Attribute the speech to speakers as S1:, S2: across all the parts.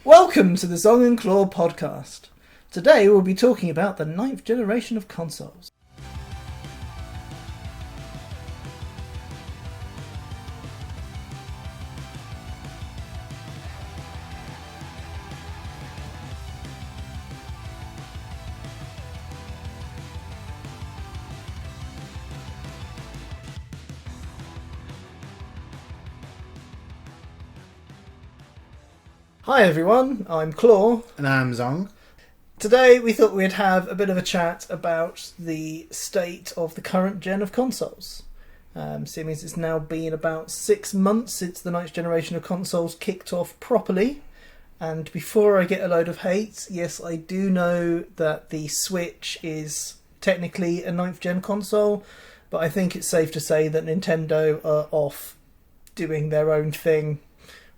S1: Welcome to the Xiong and Klaw podcast. Today we'll be talking about the 9th generation of consoles. Hi everyone, I'm Klaw.
S2: And I'm Xiong.
S1: Today we thought we'd have a bit of a chat about the state of the current gen of consoles. Seeing as it's now been about 6 months since the 9th generation of consoles kicked off properly. And before I get a load of hate, yes, I do know that the Switch is technically a 9th gen console, but I think it's safe to say that Nintendo are off doing their own thing,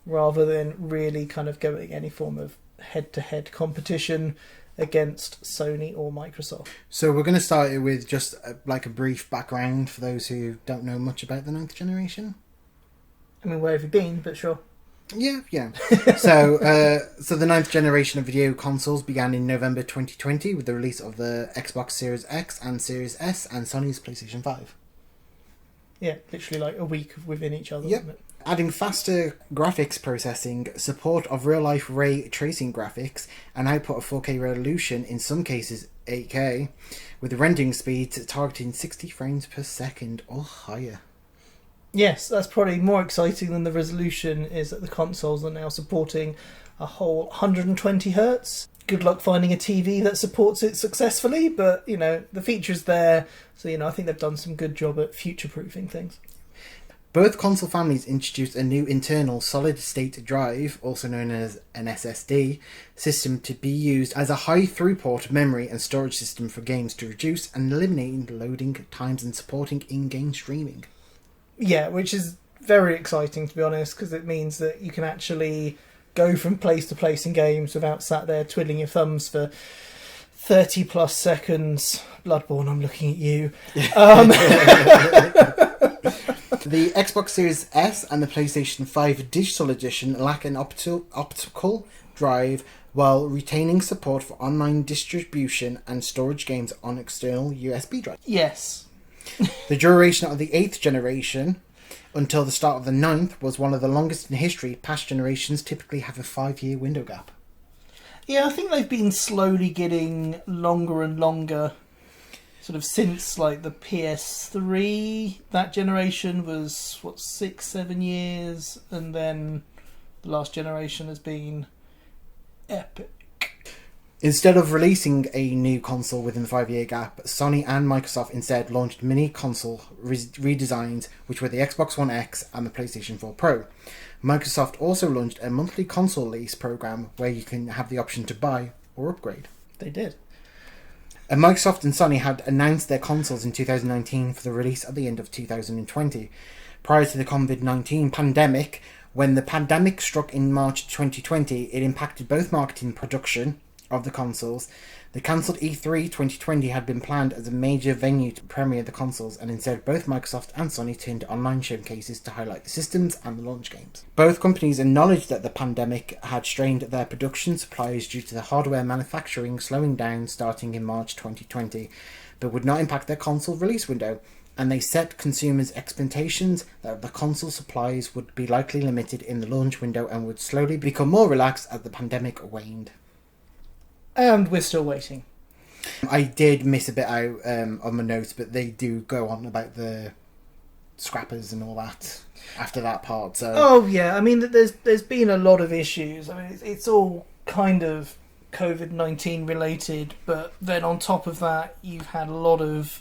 S1: rather than really kind of going any form of head-to-head competition against Sony or Microsoft.
S2: So we're going to start it with just a brief background for those who don't know much about the 9th generation.
S1: I mean, where have you been? But sure.
S2: Yeah. So the 9th generation of video consoles began in November 2020 with the release of the Xbox Series X and Series S and Sony's PlayStation 5.
S1: Yeah, literally like a week within each other.
S2: Yep.
S1: Isn't it?
S2: Adding faster graphics processing, support of real-life ray tracing graphics, and output of 4K resolution, in some cases 8K, with rendering speeds targeting 60 frames per second or higher.
S1: Yes, that's probably more exciting than the resolution is that the consoles are now supporting a whole 120 Hz. Good luck finding a TV that supports it successfully, but, the feature's there, so, I think they've done some good job at future-proofing things.
S2: Both console families introduced a new internal solid-state drive, also known as an SSD, system to be used as a high-throughput memory and storage system for games to reduce and eliminate loading times and supporting in-game streaming.
S1: Yeah, which is very exciting, to be honest, because it means that you can actually go from place to place in games without sat there twiddling your thumbs for 30 plus seconds. Bloodborne, I'm looking at you.
S2: The Xbox Series S and the PlayStation 5 Digital Edition lack an optical drive while retaining support for online distribution and storage games on external USB drives.
S1: Yes.
S2: The duration of the 8th generation until the start of the 9th was one of the longest in history. Past generations typically have a 5-year window gap.
S1: Yeah, I think they've been slowly getting longer and longer. Sort of since the PS3, that generation was 6-7 years, and then the last generation has been epic.
S2: Instead of releasing a new console within the 5-year gap, Sony and Microsoft instead launched mini console redesigns, which were the Xbox One X and the PlayStation 4 Pro. Microsoft also launched a monthly console lease program where you can have the option to buy or upgrade.
S1: They did.
S2: And Microsoft and Sony had announced their consoles in 2019 for the release at the end of 2020. Prior to the COVID-19 pandemic, when the pandemic struck in March 2020, it impacted both marketing and production of the consoles. The cancelled E3 2020 had been planned as a major venue to premiere the consoles, and instead both Microsoft and Sony turned to online showcases to highlight the systems and the launch games. Both companies acknowledged that the pandemic had strained their production supplies due to the hardware manufacturing slowing down starting in March 2020, but would not impact their console release window, and they set consumers' expectations that the console supplies would be likely limited in the launch window and would slowly become more relaxed as the pandemic waned.
S1: And we're still waiting.
S2: I did miss a bit out on my notes, but they do go on about the scrappers and all that after that part. So.
S1: Oh yeah, I mean, there's been a lot of issues. I mean, it's all kind of COVID-19 related, but then on top of that, you've had a lot of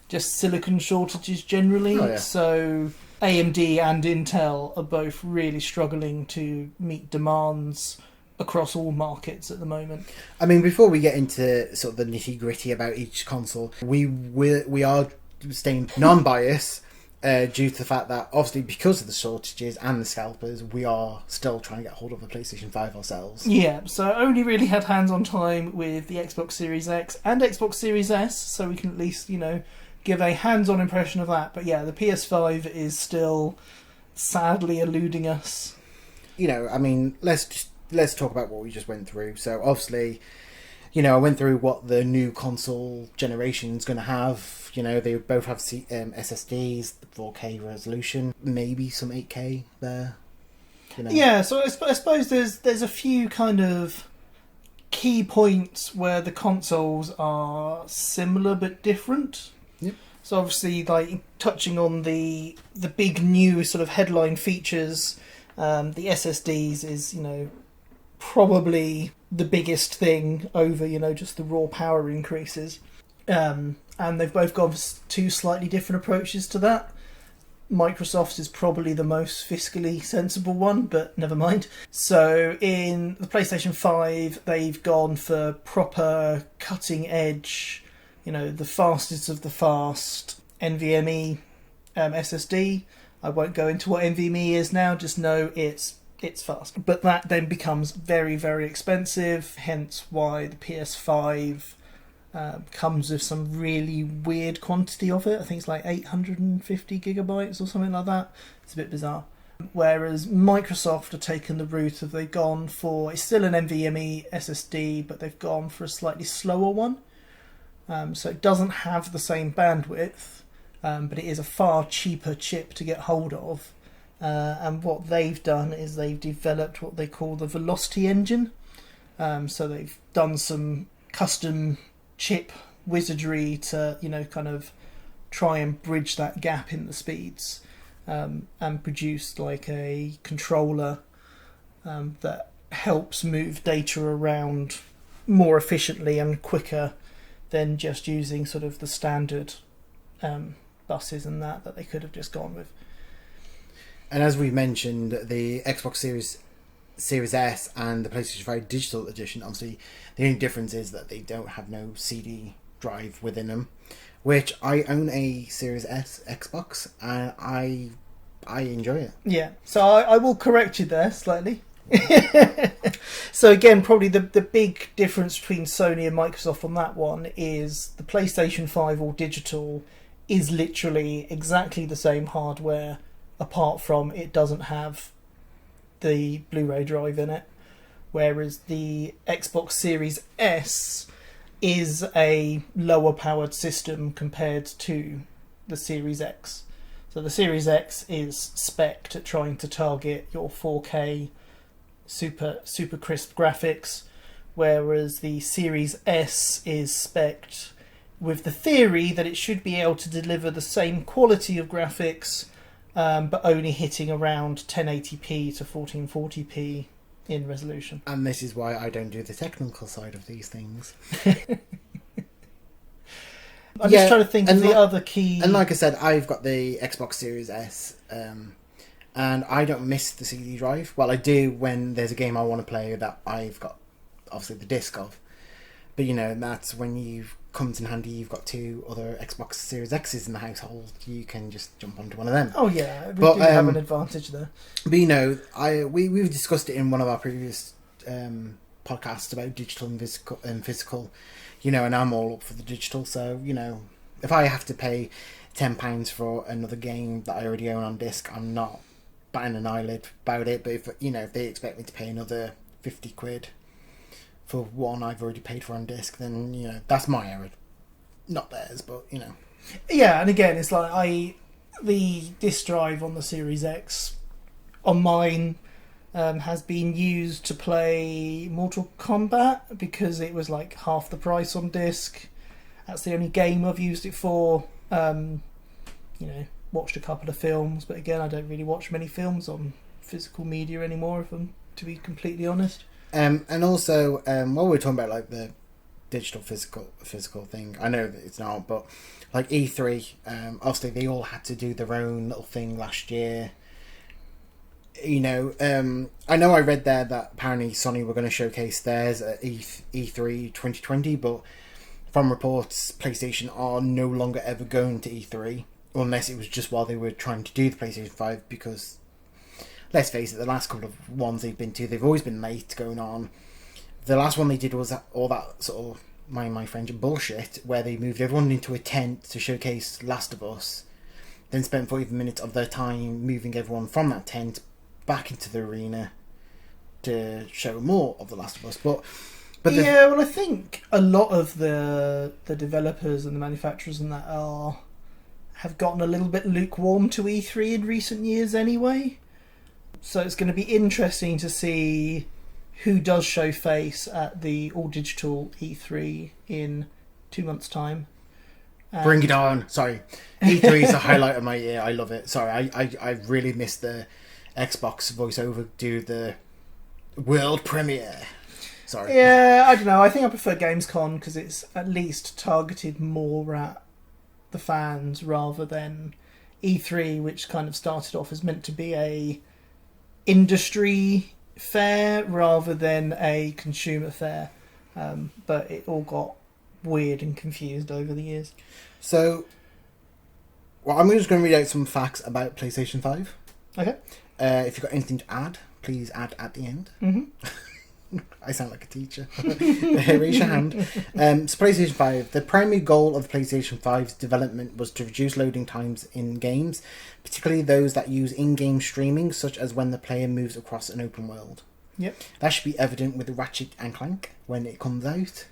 S1: just silicon shortages generally.
S2: Oh, yeah.
S1: So AMD and Intel are both really struggling to meet demands across all markets at the moment.
S2: I mean, before we get into sort of the nitty-gritty about each console, we are staying non-biased due to the fact that obviously because of the shortages and the scalpers, we are still trying to get hold of the PlayStation 5 ourselves.
S1: Yeah, so I only really had hands-on time with the Xbox Series X and Xbox Series S, so we can at least, give a hands-on impression of that. But yeah, the PS5 is still sadly eluding us.
S2: I mean, let's just let's talk about what we just went through. So obviously, I went through what the new console generation is going to have. They both have SSDs, 4K resolution, maybe some 8K there.
S1: Yeah, so I suppose there's a few kind of key points where the consoles are similar but different.
S2: Yep.
S1: So obviously, like touching on the big new sort of headline features, the SSDs is probably the biggest thing over just the raw power increases, and they've both gone for two slightly different approaches to that. Microsoft's is probably the most fiscally sensible one, but never mind. So in the PlayStation 5, they've gone for proper cutting edge, the fastest of the fast NVMe SSD. I won't go into what NVMe is now, just know it's fast. But that then becomes very, very expensive, hence why the PS5 comes with some really weird quantity of it. I think it's like 850 gigabytes or something like that. It's a bit bizarre. Whereas Microsoft have taken the route of they've gone for, it's still an NVMe SSD, but they've gone for a slightly slower one. So it doesn't have the same bandwidth, but it is a far cheaper chip to get hold of. And what they've done is they've developed what they call the Velocity Engine. So they've done some custom chip wizardry to kind of try and bridge that gap in the speeds, and produced like a controller that helps move data around more efficiently and quicker than just using sort of the standard buses and that they could have just gone with.
S2: And as we mentioned, the Xbox Series S and the PlayStation 5 Digital Edition, obviously the only difference is that they don't have no CD drive within them, which I own a Series S Xbox and I enjoy it.
S1: Yeah, so I will correct you there slightly. So again, probably the big difference between Sony and Microsoft on that one is the PlayStation 5 All Digital is literally exactly the same hardware, apart from it doesn't have the Blu-ray drive in it, whereas the Xbox Series S is a lower powered system compared to the Series X. So the Series X is spec'd at trying to target your 4K super crisp graphics, whereas the Series S is spec'd with the theory that it should be able to deliver the same quality of graphics, but only hitting around 1080p to 1440p in resolution.
S2: And this is why I don't do the technical side of these things.
S1: I'm just trying to think of the other key...
S2: And like I said, I've got the Xbox Series S, and I don't miss the CD drive. Well, I do when there's a game I want to play that I've got, obviously, the disc of. But, that's when comes in handy. You've got two other Xbox Series X's in the household. You can just jump onto one of them.
S1: Oh yeah, we do have an advantage there.
S2: But we've discussed it in one of our previous podcasts about digital and physical. And I'm all up for the digital. So if I have to pay £10 for another game that I already own on disc, I'm not batting an eyelid about it. But if they expect me to pay another £50 for one I've already paid for on disc, then that's my error, not theirs. But
S1: yeah, and again, it's like the disc drive on the Series X on mine has been used to play Mortal Kombat because it was like half the price on disc. That's the only game I've used it for. Watched a couple of films, but again, I don't really watch many films on physical media anymore, if I'm to be completely honest.
S2: And also, while we're talking about like the digital physical thing, I know that it's not, but like E3, obviously they all had to do their own little thing last year. I know I read there that apparently Sony were going to showcase theirs at E3 2020, but from reports, PlayStation are no longer ever going to E3, unless it was just while they were trying to do the PlayStation 5, because let's face it, the last couple of ones they've been to, they've always been late going on. The last one they did was all that sort of, my French, bullshit, where they moved everyone into a tent to showcase Last of Us, then spent 40 minutes of their time moving everyone from that tent back into the arena to show more of The Last of Us. But
S1: yeah, well, I think a lot of the developers and the manufacturers and that have gotten a little bit lukewarm to E3 in recent years anyway. So it's going to be interesting to see who does show face at the all-digital E3 in 2 months' time.
S2: Bring it on. Sorry. E3 is the highlight of my year. I love it. Sorry, I really miss the Xbox voiceover do the world premiere. Sorry.
S1: Yeah, I don't know. I think I prefer Gamescom because it's at least targeted more at the fans rather than E3, which kind of started off as meant to be a industry fair rather than a consumer fair. But it all got weird and confused over the years.
S2: So, well, I'm just going to read out some facts about PlayStation 5.
S1: Okay.
S2: If you've got anything to add, please add at the end.
S1: Mm-hmm.
S2: I sound like a teacher. Raise your hand. So PlayStation 5. The primary goal of the PlayStation 5's development was to reduce loading times in games, particularly those that use in-game streaming, such as when the player moves across an open world.
S1: Yep.
S2: That should be evident with Ratchet and Clank when it comes out.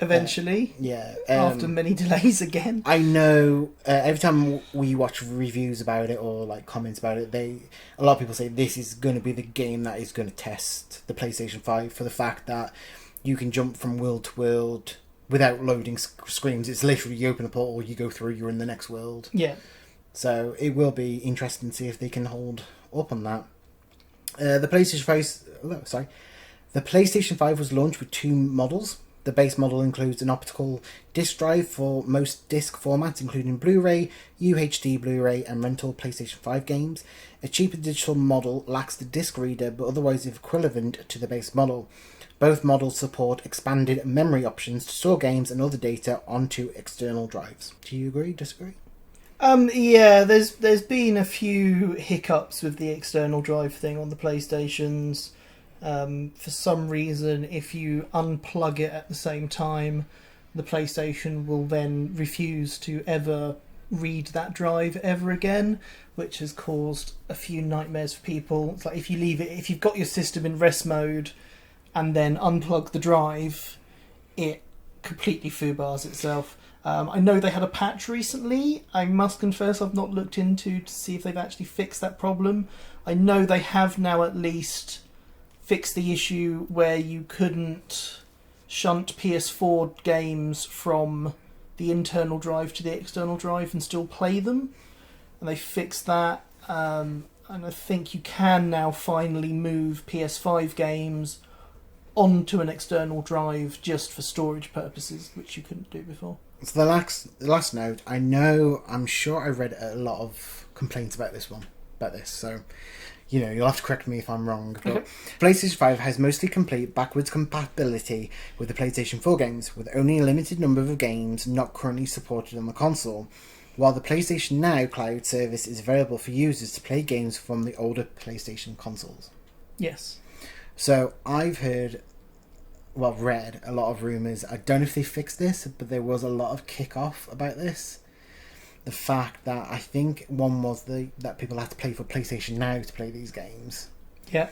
S1: Eventually.
S2: Yeah.
S1: After many delays again.
S2: I know every time we watch reviews about it or like comments about it, a lot of people say this is going to be the game that is going to test the PlayStation 5 for the fact that you can jump from world to world without loading screens. It's literally you open a portal, you go through, you're in the next world.
S1: Yeah.
S2: So it will be interesting to see if they can hold up on that. The PlayStation 5 was launched with 2 models. The base model includes an optical disc drive for most disc formats, including Blu-ray, UHD Blu-ray, and rental PlayStation 5 games. A cheaper digital model lacks the disc reader, but otherwise is equivalent to the base model. Both models support expanded memory options to store games and other data onto external drives. Do you agree? Disagree?
S1: Yeah, there's been a few hiccups with the external drive thing on the PlayStations. For some reason, if you unplug it at the same time, the PlayStation will then refuse to ever read that drive ever again, which has caused a few nightmares for people. It's like if you've got your system in rest mode and then unplug the drive, it completely foobars itself. I know they had a patch recently. I must confess I've not looked into to see if they've actually fixed that problem. I know they have now at least fixed the issue where you couldn't shunt PS4 games from the internal drive to the external drive and still play them. And they fixed that. And I think you can now finally move PS5 games onto an external drive just for storage purposes, which you couldn't do before.
S2: So the last note, I'm sure I read a lot of complaints about this. So, you'll have to correct me if I'm wrong. But okay. PlayStation 5 has mostly complete backwards compatibility with the PlayStation 4 games, with only a limited number of games not currently supported on the console, while the PlayStation Now cloud service is available for users to play games from the older PlayStation consoles.
S1: Yes.
S2: So I've read a lot of rumours. I don't know if they fixed this, but there was a lot of kick-off about this. The fact that I think one was that people had to pay for PlayStation Now to play these games.
S1: Yeah.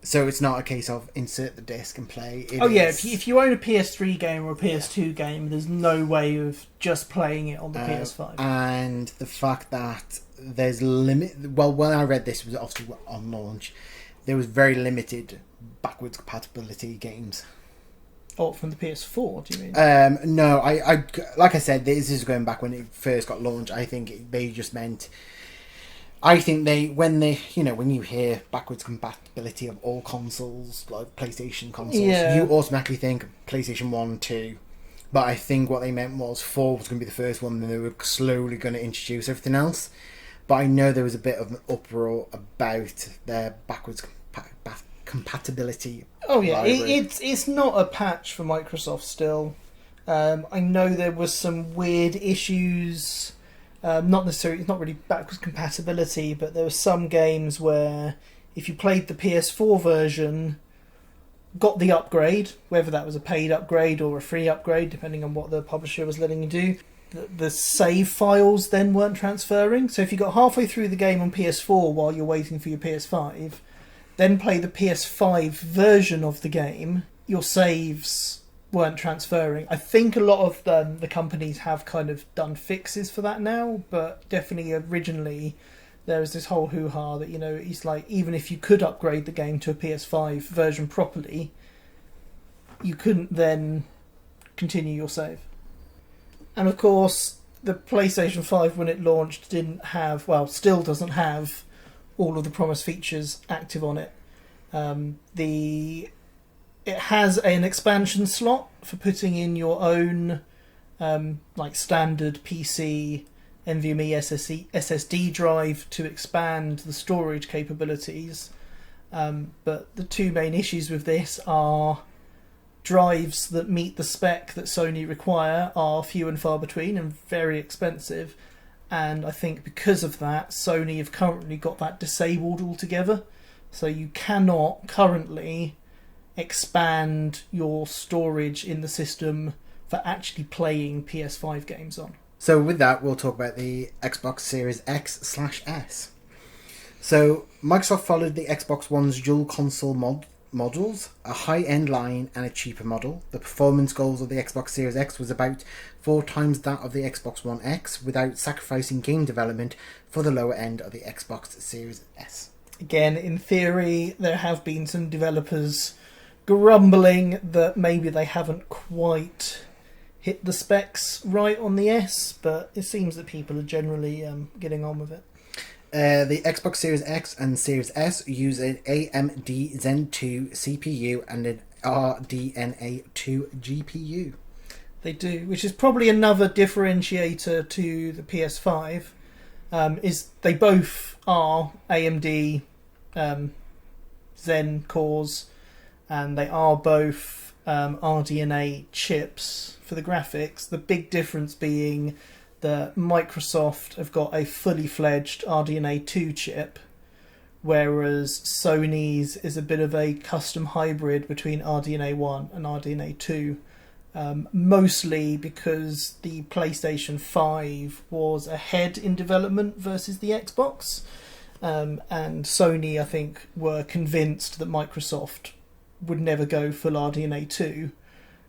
S2: So it's not a case of insert the disc and play.
S1: If you own a PS3 game or a PS2 game, there's no way of just playing it on the PS5.
S2: And the fact that there's limit. Well, when I read this, it was obviously on launch. There was very limited backwards compatibility games.
S1: Oh, from the PS4, do you mean?
S2: No, I like I said, this is going back when it first got launched. I think they just meant. I think when you hear backwards compatibility of all consoles, like PlayStation consoles, you automatically think PlayStation 1, 2. But I think what they meant was 4 was going to be the first one, and they were slowly going to introduce everything else. But I know there was a bit of an uproar about their backwards compatibility.
S1: Oh yeah, it's not a patch for Microsoft still. I know there was some weird issues. Not necessarily, it's not really backwards compatibility, but there were some games where if you played the PS4 version, got the upgrade, whether that was a paid upgrade or a free upgrade, depending on what the publisher was letting you do, the save files then weren't transferring. So if you got halfway through the game on PS4 while you're waiting for your PS5, then play the PS5 version of the game, your saves weren't transferring. I think a lot of the companies have kind of done fixes for that now, but definitely originally there was this whole hoo-ha that, you know, it's like, even if you could upgrade the game to a PS5 version properly, you couldn't then continue your save. And of course, the PlayStation 5, when it launched, didn't have, well, still doesn't have all of the promised features active on it. It has an expansion slot for putting in your own like standard PC NVMe SSD drive to expand the storage capabilities. But the two main issues with this are drives that meet the spec that Sony require are few and far between and very expensive. And I think because of that, Sony have currently got that disabled altogether. So you cannot currently expand your storage in the system for actually playing PS5 games on.
S2: So with that, we'll talk about the Xbox Series X/S. So Microsoft followed the Xbox One's dual console models, a high-end line and a cheaper model. The performance goals of the Xbox Series X was about 4 times that of the Xbox One X, without sacrificing game development for the lower end of the Xbox Series S.
S1: Again, in theory, there have been some developers grumbling that maybe they haven't quite hit the specs right on the S, but it seems that people are generally getting on with it.
S2: The Xbox Series X and Series S use an AMD Zen 2 CPU and an RDNA 2 GPU.
S1: They do, which is probably another differentiator to the PS5. Is they both are AMD Zen cores, and they are both RDNA chips for the graphics. The big difference being that Microsoft have got a fully fledged RDNA 2 chip, whereas Sony's is a bit of a custom hybrid between RDNA 1 and RDNA 2. Mostly because the PlayStation 5 was ahead in development versus the Xbox. And Sony, I think, were convinced that Microsoft would never go full RDNA 2.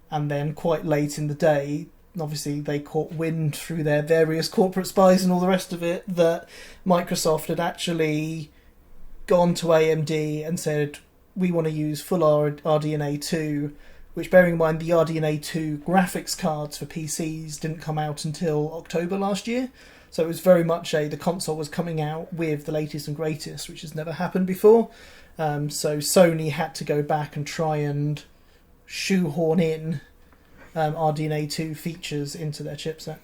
S1: And then quite late in the day, obviously they caught wind through their various corporate spies and all the rest of it, that Microsoft had actually gone to AMD and said, we want to use full RDNA 2, which, bearing in mind the RDNA 2 graphics cards for PCs didn't come out until October last year. So it was very much the console was coming out with the latest and greatest, which has never happened before. So Sony had to go back and try and shoehorn in RDNA 2 features into their chipset.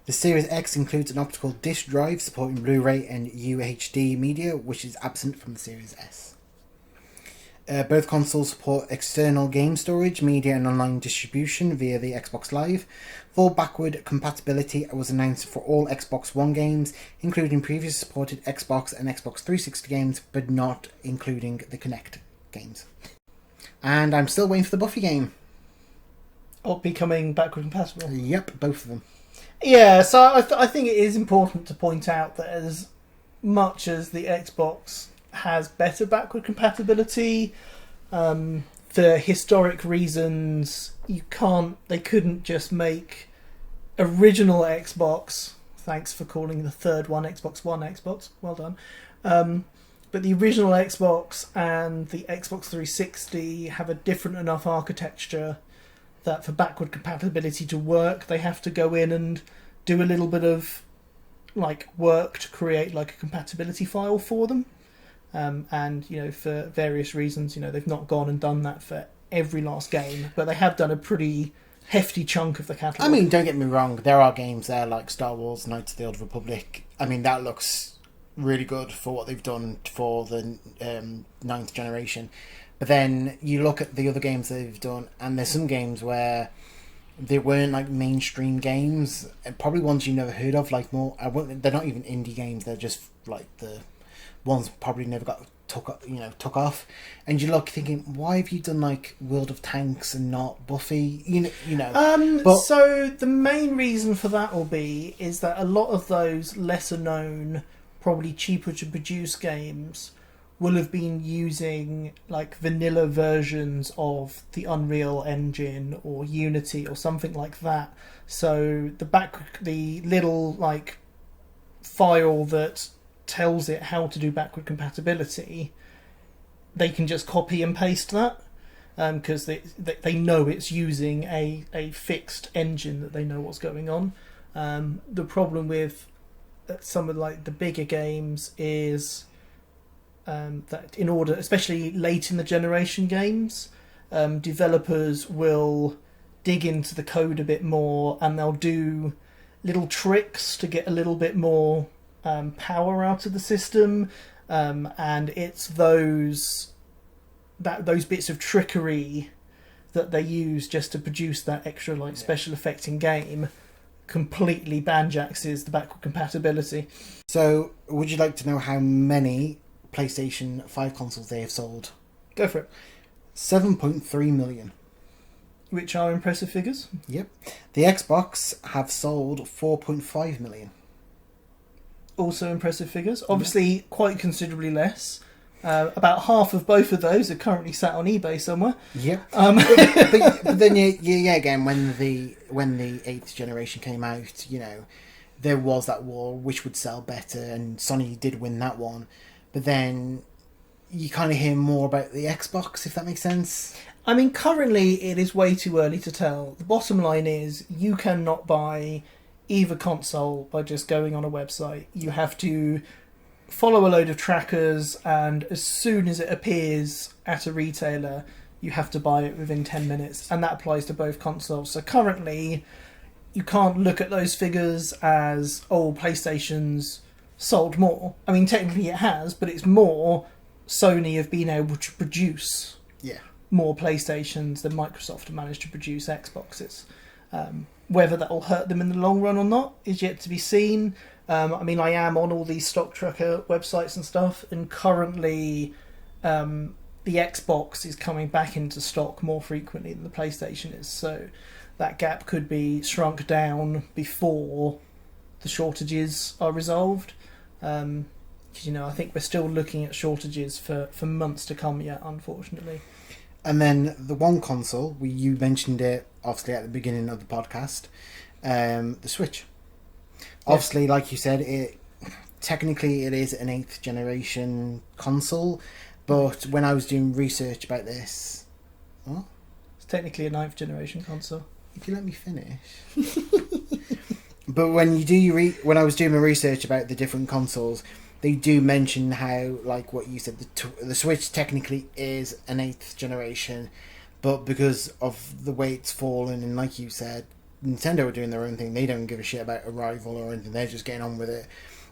S2: The Series X includes an optical disc drive supporting Blu-ray and UHD media, which is absent from the Series S. Both consoles support external game storage, media and online distribution via the Xbox Live. Full backward compatibility was announced for all Xbox One games, including previously supported Xbox and Xbox 360 games, but not including the Kinect games. And I'm still waiting for the Buffy game.
S1: Or becoming backward compatible.
S2: Yep, both of them.
S1: Yeah, so I think it is important to point out that as much as the Xbox has better backward compatibility, for historic reasons, they couldn't just make original Xbox. Thanks for calling the third one Xbox One Xbox. Well done. But the original Xbox and the Xbox 360 have a different enough architecture that for backward compatibility to work, they have to go in and do a little bit of work to create a compatibility file for them. And for various reasons, they've not gone and done that for every last game, but they have done a pretty hefty chunk of the catalogue.
S2: I mean, don't get me wrong, there are games there like Star Wars Knights of the Old Republic. I mean, that looks really good for what they've done for the 9th generation. But then you look at the other games they've done, and there's some games where they weren't mainstream games, probably ones you never heard of, they're not even indie games, they're just the ones probably never got took off, and you look thinking, why have you done World of Tanks and not Buffy? But
S1: so the main reason for that will be is that a lot of those lesser known, probably cheaper to produce games will have been using like vanilla versions of the Unreal Engine or Unity or something like that. So the little like file that tells it how to do backward compatibility, they can just copy and paste that, because they know it's using a fixed engine that they know what's going on. The problem with some of like the bigger games is that in order, especially late in the generation games, developers will dig into the code a bit more, and they'll do little tricks to get a little bit more power out of the system, and it's those bits of trickery that they use just to produce that extra like special effect in game completely banjaxes the backward compatibility.
S2: So, would you like to know how many PlayStation 5 consoles they have sold?
S1: Go for it.
S2: 7.3 million.
S1: Which are impressive figures.
S2: Yep. The Xbox have sold 4.5 million.
S1: Also impressive figures. Obviously, quite considerably less. About half of both of those are currently sat on eBay somewhere.
S2: Yep. But then, yeah, again, when the 8th generation came out, you know, there was that war which would sell better, and Sony did win that one. But then you kind of hear more about the Xbox, if that makes sense.
S1: I mean, currently it is way too early to tell. The bottom line is you cannot buy either console by just going on a website. You have to follow a load of trackers, and as soon as it appears at a retailer, you have to buy it within 10 minutes, and that applies to both consoles. So currently, you can't look at those figures as, oh, PlayStation's sold more. I mean, technically it has, but it's more Sony have been able to produce more PlayStations than Microsoft have managed to produce Xboxes. Whether that will hurt them in the long run or not is yet to be seen. I mean, I am on all these stock tracker websites and stuff, and currently the Xbox is coming back into stock more frequently than the PlayStation is, so that gap could be shrunk down before the shortages are resolved. Because, you know, I think we're still looking at shortages for months to come yet, unfortunately.
S2: And then the one console, you mentioned it obviously at the beginning of the podcast, the Switch. Obviously, like you said, technically it is an 8th generation console, but when I was doing research about this... What?
S1: It's technically a 9th generation console.
S2: If you let me finish. But when I was doing my research about the different consoles, they do mention how, like what you said, the Switch technically is an 8th generation, but because of the way it's fallen, and like you said, Nintendo are doing their own thing. They don't give a shit about a rival or anything. They're just getting on with it.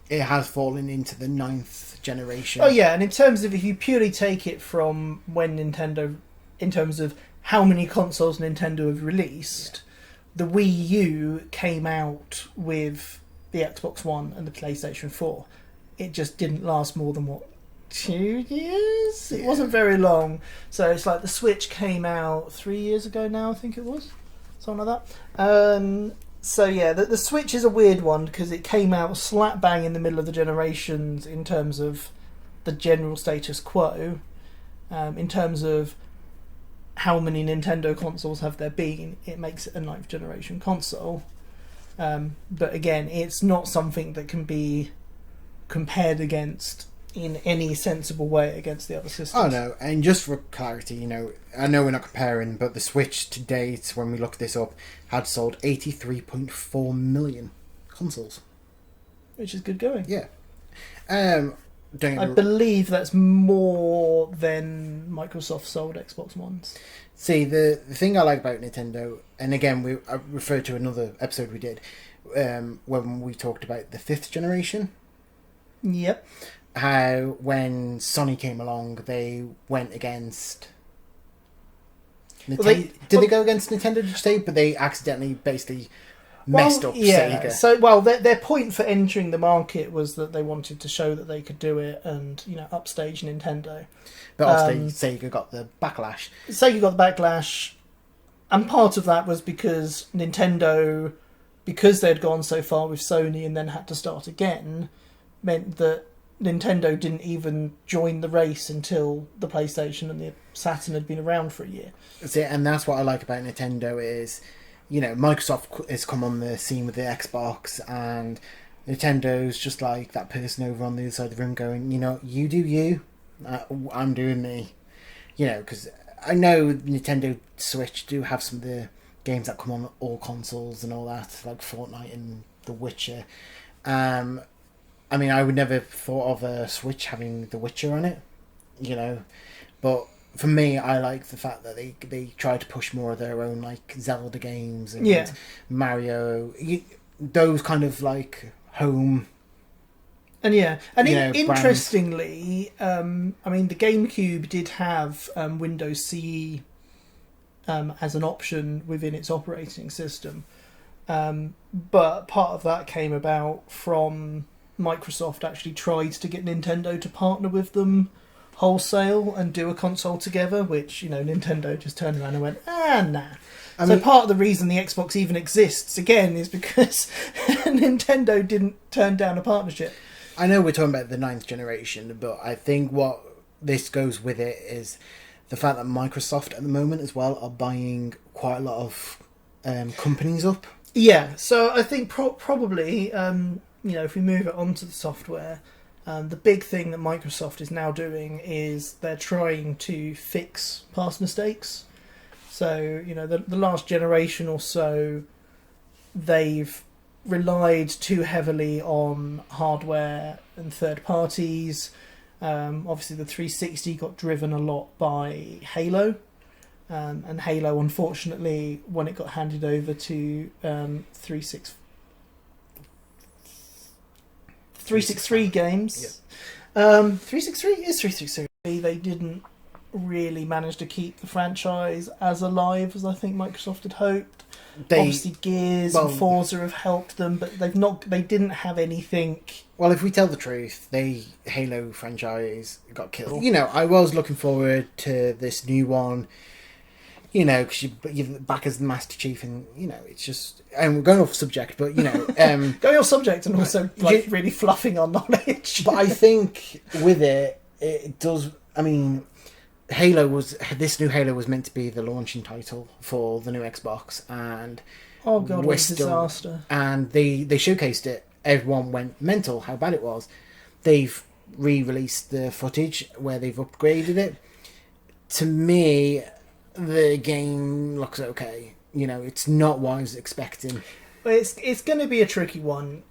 S2: It has fallen into the 9th generation.
S1: Oh yeah, and in terms of, if you purely take it from when Nintendo, in terms of how many consoles Nintendo have released, the Wii U came out with the Xbox One and the PlayStation 4. It just didn't last more than, 2 years? It wasn't very long. So it's like the Switch came out 3 years ago now, I think it was. Something like that. So yeah, the Switch is a weird one because it came out slap bang in the middle of the generations in terms of the general status quo. In terms of how many Nintendo consoles have there been, it makes it a 9th generation console. But again, it's not something that can be compared against in any sensible way against the other systems.
S2: Oh no, and just for clarity, you know, I know we're not comparing, but the Switch to date, when we looked this up, had sold 83.4 million consoles.
S1: Which is good going.
S2: Yeah.
S1: I believe that's more than Microsoft sold Xbox Ones.
S2: See, the thing I like about Nintendo, and again, I referred to another episode we did, when we talked about the 5th generation.
S1: Yep.
S2: How when Sony came along, they went against... Did they go against Nintendo, did you say? But they accidentally basically messed up Sega.
S1: So, their point for entering the market was that they wanted to show that they could do it and, you know, upstage Nintendo.
S2: But obviously Sega got the backlash.
S1: And part of that was because Nintendo, because they'd gone so far with Sony and then had to start again, meant that Nintendo didn't even join the race until the PlayStation and the Saturn had been around for a year.
S2: See, and that's what I like about Nintendo is, Microsoft has come on the scene with the Xbox, and Nintendo's just like that person over on the other side of the room going, you do you, I'm doing me. Because I know Nintendo Switch do have some of the games that come on all consoles and all that, like Fortnite and The Witcher. I would never thought of a Switch having The Witcher on it, but for me, I like the fact that they try to push more of their own, like, Zelda games and Mario, those kind of, like, home...
S1: And interestingly, the GameCube did have Windows CE as an option within its operating system, but part of that came about from Microsoft actually tried to get Nintendo to partner with them wholesale and do a console together, which Nintendo just turned around and went, nah. Part of the reason the Xbox even exists again is because Nintendo didn't turn down a partnership.
S2: I know we're talking about the 9th generation, but I think what this goes with it is the fact that Microsoft at the moment as well are buying quite a lot of companies up.
S1: Yeah, so I think probably, if we move it onto the software, the big thing that Microsoft is now doing is they're trying to fix past mistakes. So, the last generation or so, they've relied too heavily on hardware and third parties. Obviously the 360 got driven a lot by Halo, and Halo, unfortunately, when it got handed over to 363 games, 363 is 363. They didn't really manage to keep the franchise as alive as I think Microsoft had hoped. Obviously, Gears and Forza have helped them, but they didn't have anything.
S2: Well, if we tell the truth, the Halo franchise got killed. I was looking forward to this new one. Because you're back as the Master Chief, and it's just. And we're going off subject, but
S1: going off subject and also really fluffing our knowledge.
S2: But I think with it does. This new Halo was meant to be the launching title for the new Xbox, and
S1: oh god, what a disaster!
S2: And they showcased it. Everyone went mental how bad it was. They've re-released the footage where they've upgraded it. To me, the game looks okay. It's not what I was expecting.
S1: But it's going to be a tricky one.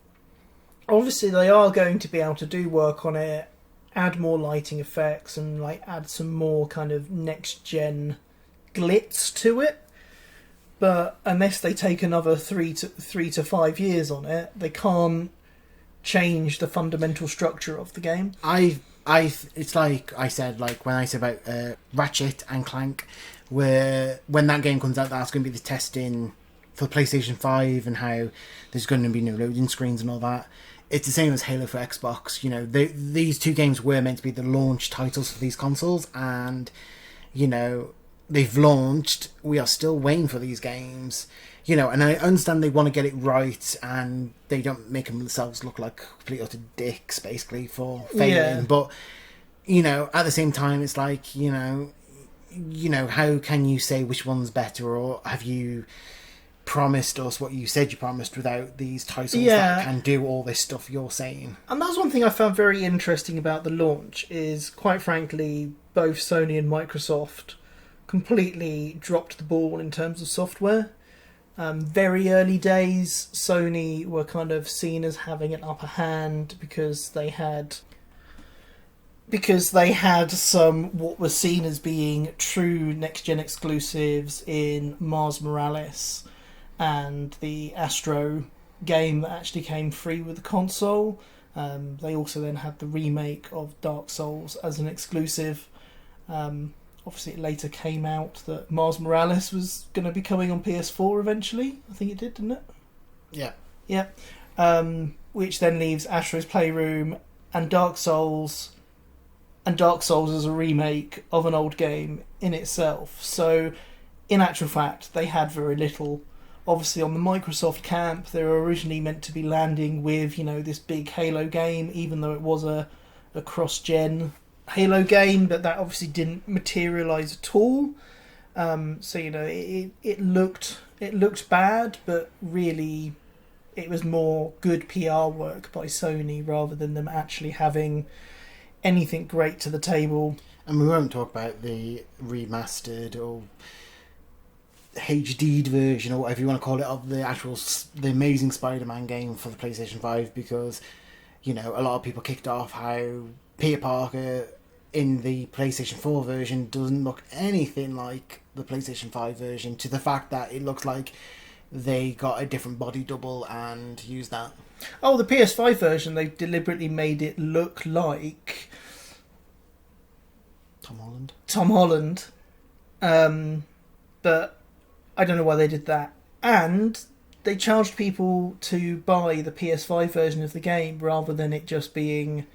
S1: Obviously, they are going to be able to do work on it. Add more lighting effects and add some more kind of next gen glitz to it, but unless they take another 3 to 5 years on it, they can't change the fundamental structure of the game.
S2: It's like I said, when I said about Ratchet and Clank, where when that game comes out, that's going to be the testing for PlayStation 5 and how there's going to be no loading screens and all that. It's the same as Halo for Xbox. These two games were meant to be the launch titles for these consoles, and they've launched. We are still waiting for these games. And I understand they want to get it right, and they don't make themselves look like complete utter dicks, basically, for failing. Yeah. But at the same time, it's like how can you say which one's better, or have you promised us what you said you promised without these titles that can do all this stuff you're saying?
S1: And that's one thing I found very interesting about the launch is, quite frankly, both Sony and Microsoft completely dropped the ball in terms of software. Very early days, Sony were kind of seen as having an upper hand because they had some what was seen as being true next-gen exclusives in Mars Morales and the Astro game that actually came free with the console. They also then had the remake of Dark Souls as an exclusive. Obviously, it later came out that Mars Morales was going to be coming on PS4 eventually. I think it did, didn't it?
S2: Yeah.
S1: Yeah. Which then leaves Astro's Playroom and Dark Souls as a remake of an old game in itself. So, in actual fact, they had very little. Obviously, on the Microsoft camp, they were originally meant to be landing with, this big Halo game, even though it was a a cross-gen Halo game, but that obviously didn't materialise at all. So it looked bad, but really it was more good PR work by Sony rather than them actually having anything great to the table.
S2: And we won't talk about the remastered or HD'd version or whatever you want to call it of the Amazing Spider-Man game for the PlayStation 5, because a lot of people kicked off how Peter Parker in the PlayStation 4 version doesn't look anything like the PlayStation 5 version, to the fact that it looks like they got a different body double and used that.
S1: Oh, the PS5 version, they deliberately made it look like Tom Holland. But I don't know why they did that. And they charged people to buy the PS5 version of the game rather than it just being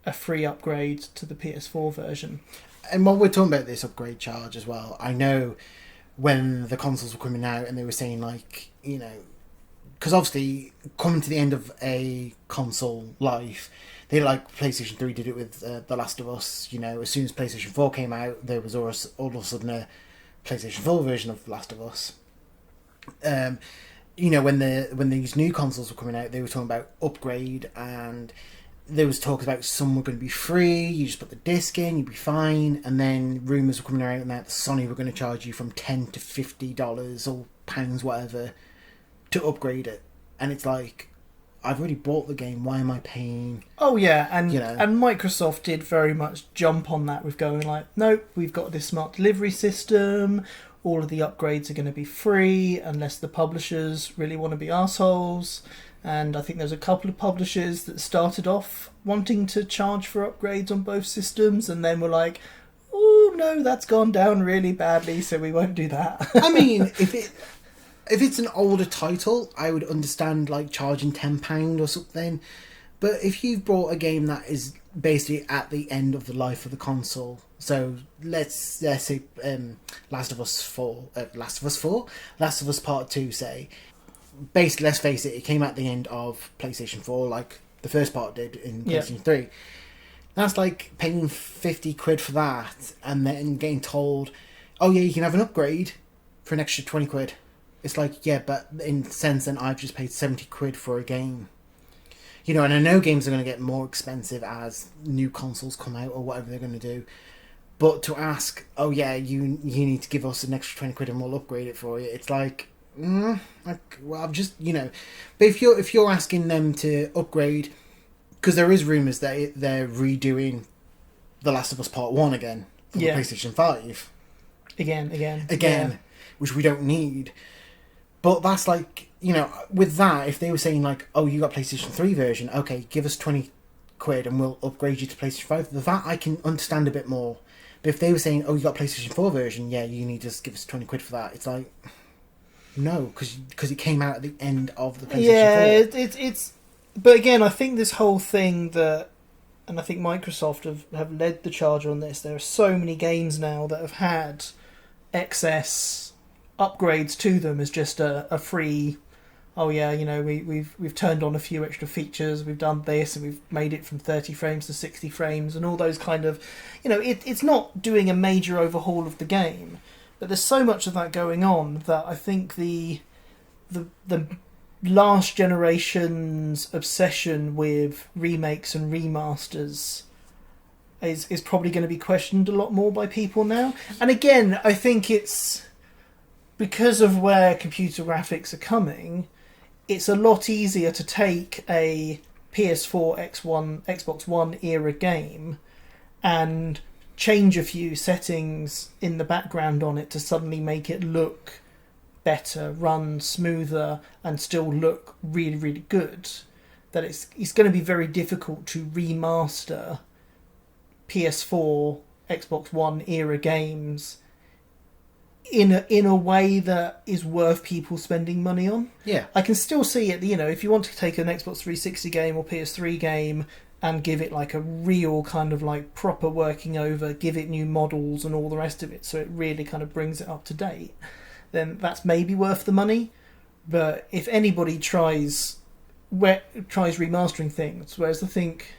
S1: a free upgrade to the PS4 version.
S2: And while we're talking about this upgrade charge as well, I know when the consoles were coming out and they were saying, like, because obviously coming to the end of a console life, they, like PlayStation 3 did it with The Last of Us. As soon as PlayStation 4 came out, there was all of a sudden a PlayStation 4 version of The Last of Us. When these new consoles were coming out, they were talking about upgrade, and there was talk about some were going to be free. You just put the disc in, you'd be fine. And then rumours were coming out that Sony were going to charge you from $10 to $50 or pounds, whatever, to upgrade it. And it's like, I've already bought the game. Why am I paying?
S1: Oh yeah, and Microsoft did very much jump on that with going like, nope, we've got this smart delivery system. All of the upgrades are going to be free unless the publishers really want to be assholes. And I think there's a couple of publishers that started off wanting to charge for upgrades on both systems, and then were like, oh no, that's gone down really badly, so we won't do that.
S2: I mean, if it's an older title, I would understand like charging £10 or something. But if you've bought a game that is basically at the end of the life of the console, so let's say Last of Us Part 2, say, basically, let's face it came at the end of PlayStation 4, like the first part did in PlayStation 3. That's like paying £50 for that, and then getting told, oh yeah, you can have an upgrade for an extra £20. It's like, yeah, but in a sense, then I've just paid £70 for a game. And I know games are going to get more expensive as new consoles come out or whatever they're going to do. But to ask, oh yeah, you need to give us an extra £20 and we'll upgrade it for you, it's like, well, I've just, But if you're asking them to upgrade, because there is rumours that they're redoing The Last of Us Part 1 again for the PlayStation 5. Again, which we don't need. But that's like, with that, if they were saying like, oh, you got PlayStation 3 version, okay, give us £20 and we'll upgrade you to PlayStation 5. That I can understand a bit more. But if they were saying, oh, you got PlayStation 4 version, yeah, you need to give us £20 for that, it's like, no, because it came out at the end of the PlayStation 4.
S1: It's. But again, I think this whole thing and I think Microsoft have led the charge on this. There are so many games now that have had excess upgrades to them as just a free. Oh yeah, we've turned on a few extra features. We've done this, and we've made it from 30 frames to 60 frames, and all those kind of. It's not doing a major overhaul of the game. But there's so much of that going on that I think the last generation's obsession with remakes and remasters is probably going to be questioned a lot more by people now. And again, I think it's because of where computer graphics are coming, it's a lot easier to take a PS4, Xbox One era game and change a few settings in the background on it to suddenly make it look better, run smoother, and still look really, really good. That it's going to be very difficult to remaster PS4, Xbox One era games in a way that is worth people spending money on.
S2: Yeah,
S1: I can still see it. If you want to take an Xbox 360 game or PS3 game and give it like a real kind of like proper working over, give it new models and all the rest of it, so it really kind of brings it up to date, then that's maybe worth the money. But if anybody tries remastering things, whereas I think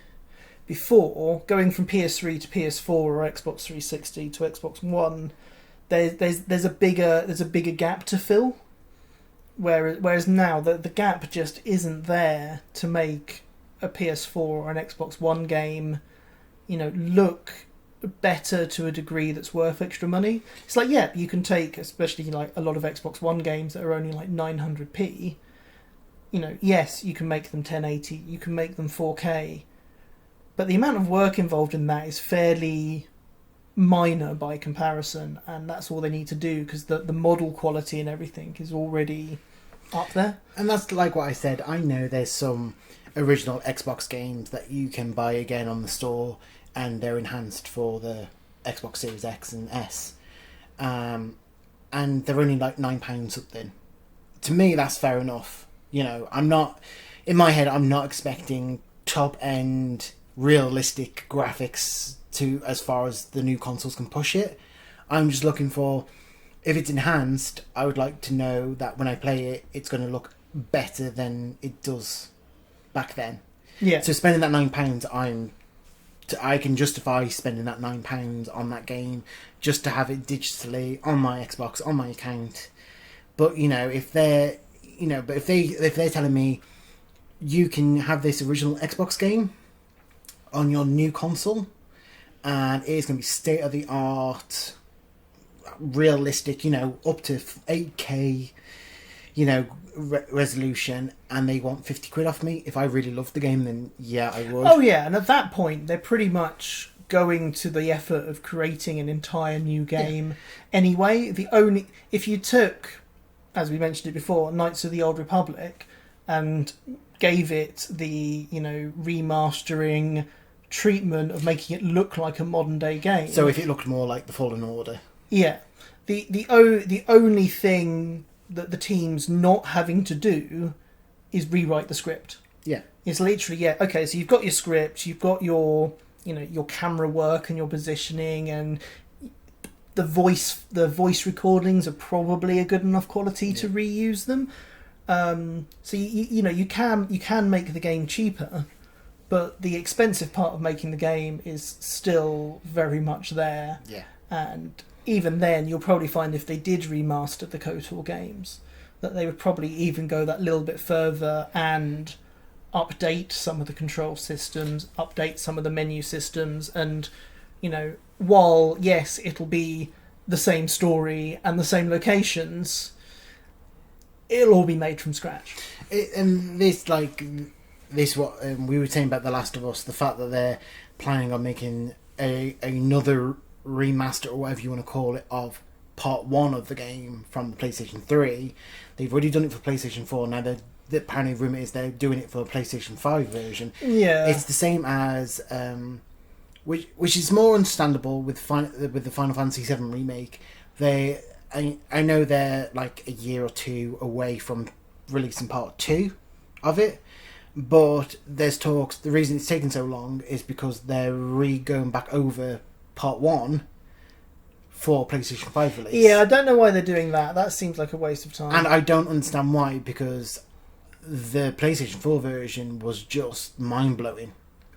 S1: before, going from PS3 to PS4 or Xbox 360 to Xbox One, there's a bigger gap to fill. Whereas now the gap just isn't there to make a PS4 or an Xbox One game, look better to a degree that's worth extra money. It's like, yeah, you can take, especially like a lot of Xbox One games that are only like 900p. Yes, you can make them 1080, you can make them 4K, but the amount of work involved in that is fairly minor by comparison, and that's all they need to do because the model quality and everything is already up there.
S2: And that's like what I said. I know there's some original Xbox games that you can buy again on the store, and they're enhanced for the Xbox Series X and S, and they're only like £9 something. To me, that's fair enough. I'm not, in my head, I'm not expecting top end realistic graphics to as far as the new consoles can push it. I'm just looking for, if it's enhanced, I would like to know that when I play it, it's going to look better than it does back then.
S1: Yeah.
S2: So spending that £9, I can justify spending that £9 on that game just to have it digitally on my Xbox, on my account. But if they're telling me you can have this original Xbox game on your new console, and it's going to be state of the art, realistic, up to 8K, resolution, and they want 50 quid off me. If I really loved the game, then yeah, I would.
S1: Oh yeah, and at that point, they're pretty much going to the effort of creating an entire new game anyway. If you took, as we mentioned it before, Knights of the Old Republic, and gave it the remastering treatment of making it look like a modern day game.
S2: So if it looked more like the Fallen Order.
S1: Yeah. The only thing that the team's not having to do is rewrite the script.
S2: Yeah.
S1: It's literally, okay, so you've got your script, you've got your your camera work and your positioning, and the voice recordings are probably a good enough quality to reuse them. So you can make the game cheaper, but the expensive part of making the game is still very much there.
S2: Yeah.
S1: And even then, you'll probably find if they did remaster the KOTOR games, that they would probably even go that little bit further and update some of the control systems, update some of the menu systems, and while yes, it'll be the same story and the same locations, it'll all be made from scratch.
S2: And this what we were saying about The Last of Us, the fact that they're planning on making another remaster, or whatever you want to call it, of part 1 of the game from the PlayStation 3. They've already done it for PlayStation 4. Now the apparently rumour is they're doing it for a PlayStation 5 version.
S1: Yeah,
S2: it's the same as which is more understandable with the Final Fantasy VII remake. I know they're like a year or two away from releasing part 2 of it, but there's talks. The reason it's taken so long is because they're going back over part 1 for PlayStation 5 release.
S1: Yeah, I don't know why they're doing that. That seems like a waste of time.
S2: And I don't understand why, because the PlayStation 4 version was just mind-blowing.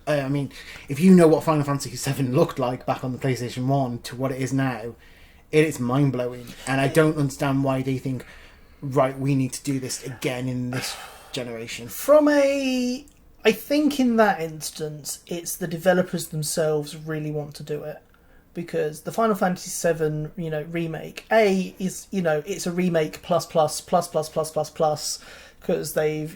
S2: I mean, if you know what Final Fantasy VII looked like back on the PlayStation 1 to what it is now, it is mind-blowing. And I don't understand why they think, right, we need to do this again in this generation.
S1: I think in that instance, it's the developers themselves really want to do it. Because the Final Fantasy VII, remake, is, it's a remake plus, because they've,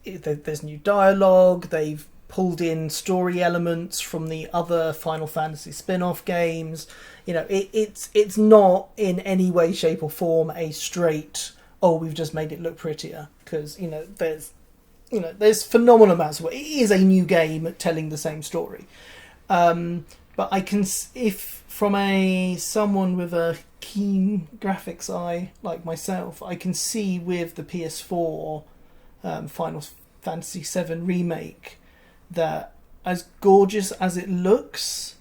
S1: there's new dialogue, they've pulled in story elements from the other Final Fantasy spin-off games. It's not in any way, shape or form a straight, we've just made it look prettier. Because, there's phenomenal amounts of it. It is a new game telling the same story. But I can, if from someone with a keen graphics eye like myself, I can see with the PS4 Final Fantasy VII remake that as gorgeous as it looks,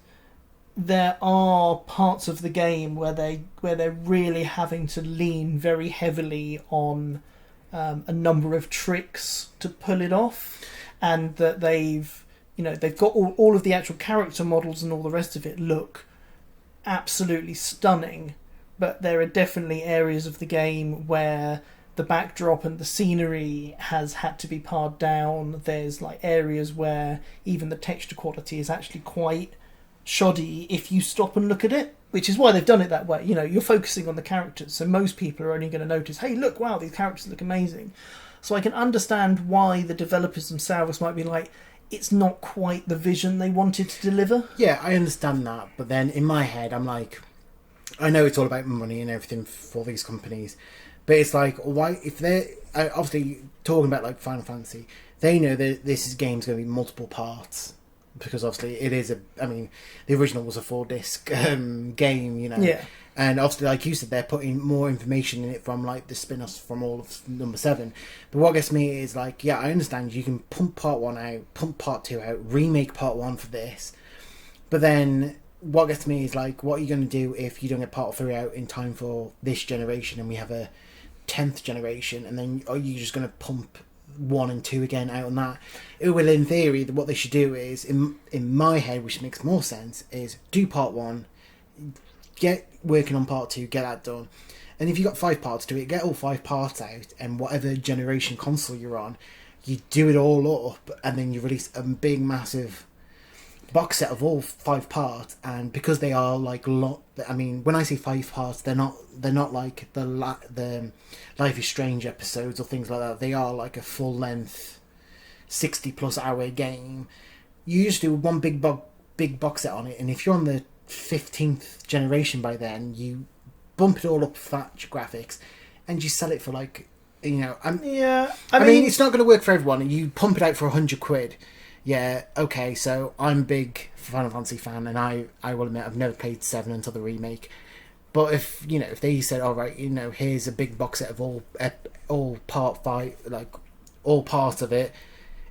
S1: there are parts of the game where they're really having to lean very heavily on a number of tricks to pull it off, and that they've they've got all of the actual character models and all the rest of it look absolutely stunning, but there are definitely areas of the game where the backdrop and the scenery has had to be pared down. There's like areas where even the texture quality is actually quite shoddy if you stop and look at it, which is why they've done it that way. You're focusing on the characters, so most people are only going to notice, hey, look, wow, these characters look amazing. So I can understand why the developers themselves might be like, it's not quite the vision they wanted to deliver.
S2: Yeah, I understand that, but then in my head, I'm like, I know it's all about money and everything for these companies, but it's like, why, if they're obviously talking about like Final Fantasy, they know that this game's going to be multiple parts, because obviously it is the original was a 4-disc game,
S1: Yeah.
S2: And obviously, like you said, they're putting more information in it from like the spin-offs from all of number 7. But what gets me is like, yeah, I understand you can pump part 1 out, pump part 2 out, remake part 1 for this. But then what gets me is like, what are you going to do if you don't get part 3 out in time for this generation and we have a 10th generation, and then are you just going to pump 1 and 2 again out on that? Well, in theory, what they should do is, in my head, which makes more sense, is do part 1, get working on part 2, get that done, and if you've got 5 parts to it, get all 5 parts out, and whatever generation console you're on, you do it all up, and then you release a big massive box set of all 5 parts. And because they are like when I say 5 parts, they're not like the Life is Strange episodes or things like that. They are like a full length 60+ hour game. You just do one big box set on it, and if you're on the 15th generation by then, you bump it all up for that graphics and you sell it for like, I mean it's not going to work for everyone. You pump it out for £100. Yeah, okay, so I'm a big Final Fantasy fan, and I will admit I've never played 7 until the remake. But if they said, all right, here's a big box set of all part 5, like all parts of it,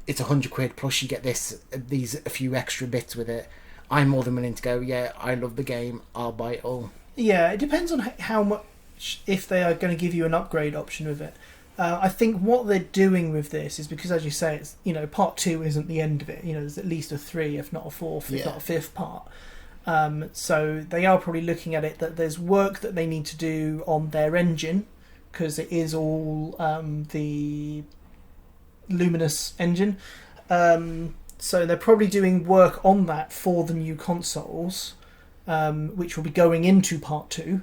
S2: it's £100 plus you get a few extra bits with it, I'm more than willing to go, yeah, I love the game, I'll buy it all.
S1: Yeah, it depends on how much, if they are going to give you an upgrade option with it. I think what they're doing with this is because, as you say, it's part 2 isn't the end of it. There's at least a 3, if not a 4th, if not a 5th part. So they are probably looking at it that there's work that they need to do on their engine, because it is all the Luminous engine. So they're probably doing work on that for the new consoles, which will be going into part 2.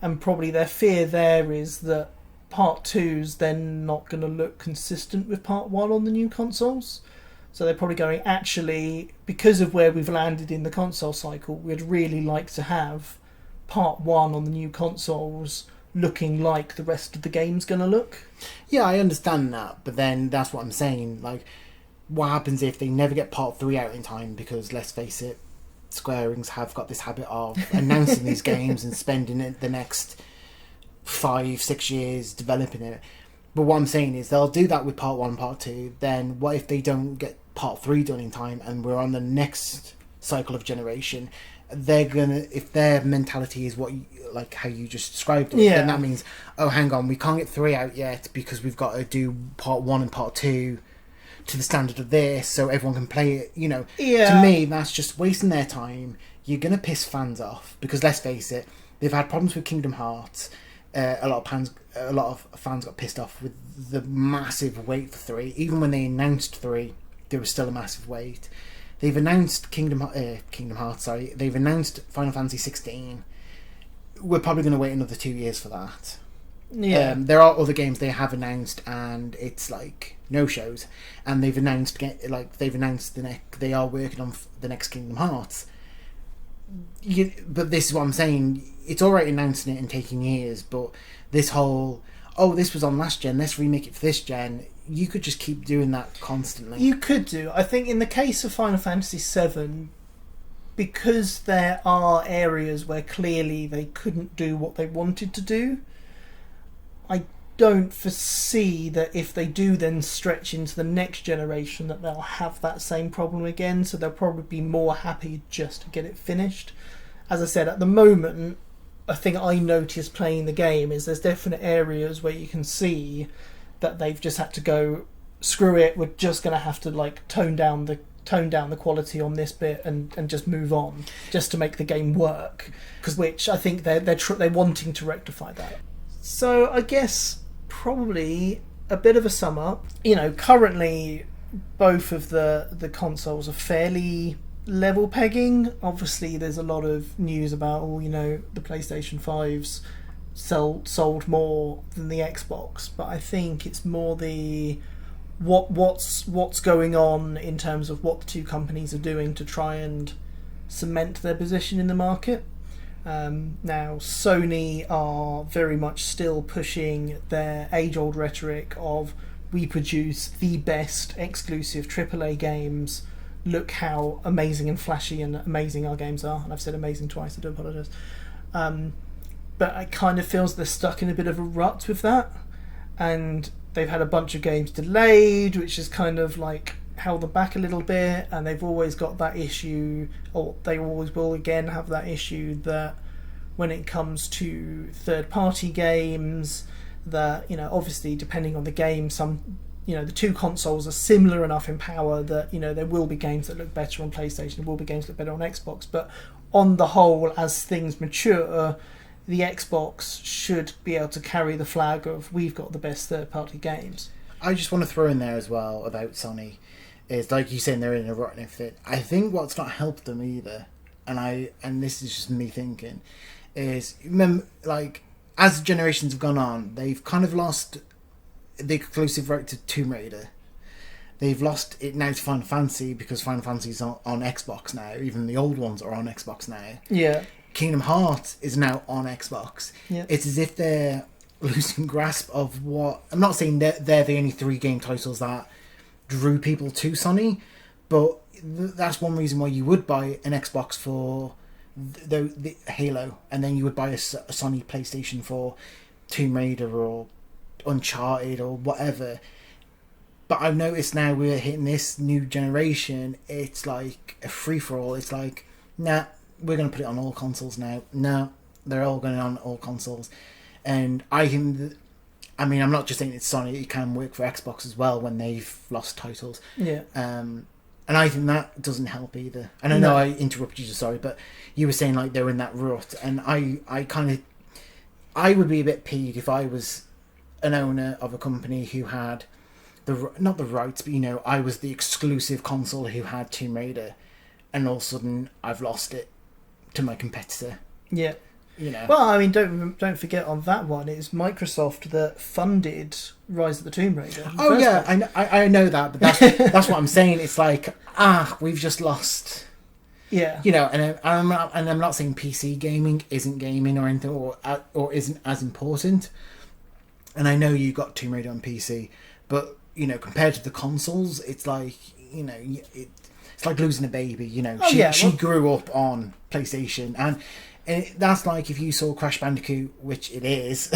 S1: And probably their fear there is that part 2's then not going to look consistent with part 1 on the new consoles. So they're probably going, actually, because of where we've landed in the console cycle, we'd really like to have part 1 on the new consoles looking like the rest of the game's going to look.
S2: Yeah, I understand that, but then that's what I'm saying. Like, what happens if they never get part 3 out in time? Because, let's face it, Square Enix have got this habit of announcing these games and spending it the next 5-6 years developing it. But what I'm saying is they'll do that with part 1 and part 2. Then what if they don't get part 3 done in time and we're on the next cycle of generation? They're gonna, if their mentality is like how you just described it, then that means, oh, hang on, we can't get 3 out yet because we've got to do part 1 and part 2 to the standard of this so everyone can play it. To me, that's just wasting their time. You're gonna piss fans off, because let's face it, they've had problems with Kingdom Hearts. A lot of fans got pissed off with the massive wait for 3. Even when they announced 3, there was still a massive wait. They've announced Kingdom Hearts. They've announced Final Fantasy 16. We're probably going to wait another 2 years for that.
S1: Yeah.
S2: There are other games they have announced, and it's like no shows. And they've announced they are working on the next Kingdom Hearts. But this is what I'm saying. It's alright announcing it and taking years, but this whole, this was on last gen, let's remake it for this gen, you could just keep doing that constantly.
S1: You could do. I think in the case of Final Fantasy VII, because there are areas where clearly they couldn't do what they wanted to do, I don't foresee that if they do then stretch into the next generation that they'll have that same problem again, so they'll probably be more happy just to get it finished. As I said, at the moment, a thing I noticed playing the game is there's definite areas where you can see that they've just had to go, screw it, we're just going to have to tone down the tone down the quality on this bit and just move on, just to make the game work. Which I think they're wanting to rectify that. So I guess probably a bit of a sum up. Currently both of the consoles are fairly level pegging. Obviously there's a lot of news about the PlayStation 5's sold more than the Xbox, but I think it's more the what's going on in terms of what the two companies are doing to try and cement their position in the market. Now Sony are very much still pushing their age-old rhetoric of, we produce the best exclusive AAA games, look how amazing and flashy and amazing our games are. And I've said amazing twice, I do apologise. But it kind of feels they're stuck in a bit of a rut with that, and they've had a bunch of games delayed, which has kind of like held them back a little bit, and they've always got that issue, or they always will again have that issue, that when it comes to third-party games, that obviously depending on the game, some the two consoles are similar enough in power that there will be games that look better on PlayStation, there will be games that look better on Xbox, but on the whole, as things mature, the Xbox should be able to carry the flag of, we've got the best third-party games.
S2: I just want to throw in there as well about Sony, is like you saying they're in a rut and everything. I think what's not helped them either, and this is just me thinking, is, remember, like, as generations have gone on, they've kind of lost the exclusive right to Tomb Raider. They've lost it now to Final Fantasy, because Final Fantasy's on Xbox now. Even the old ones are on Xbox now.
S1: Yeah.
S2: Kingdom Hearts is now on Xbox.
S1: Yeah.
S2: It's as if they're losing grasp of what... I'm not saying they're the only 3 game titles that drew people to Sony, but that's one reason why you would buy an Xbox for the Halo, and then you would buy a Sony PlayStation for Tomb Raider or Uncharted or whatever. But I've noticed now we're hitting this new generation, it's like a free-for-all. It's like, nah, we're going to put it on all consoles now. No, they're all going on all consoles. And I'm not just saying it's Sony, it can work for Xbox as well when they've lost titles.
S1: Yeah.
S2: And I think that doesn't help either. And I know I interrupted you, sorry, but you were saying like they're in that rut, and I would be a bit peeved if I was an owner of a company who had not the rights, but I was the exclusive console who had Tomb Raider, and all of a sudden I've lost it to my competitor.
S1: Yeah. Well, don't forget on that one, it's Microsoft that funded Rise of the Tomb Raider.
S2: Oh yeah, I know that, but that's what I'm saying. It's like, we've just lost.
S1: Yeah.
S2: And I'm not saying PC gaming isn't gaming or anything, or isn't as important. And I know you got Tomb Raider on PC, but compared to the consoles, it's like it's like losing a baby. She grew up on PlayStation, and that's like if you saw Crash Bandicoot, which it is,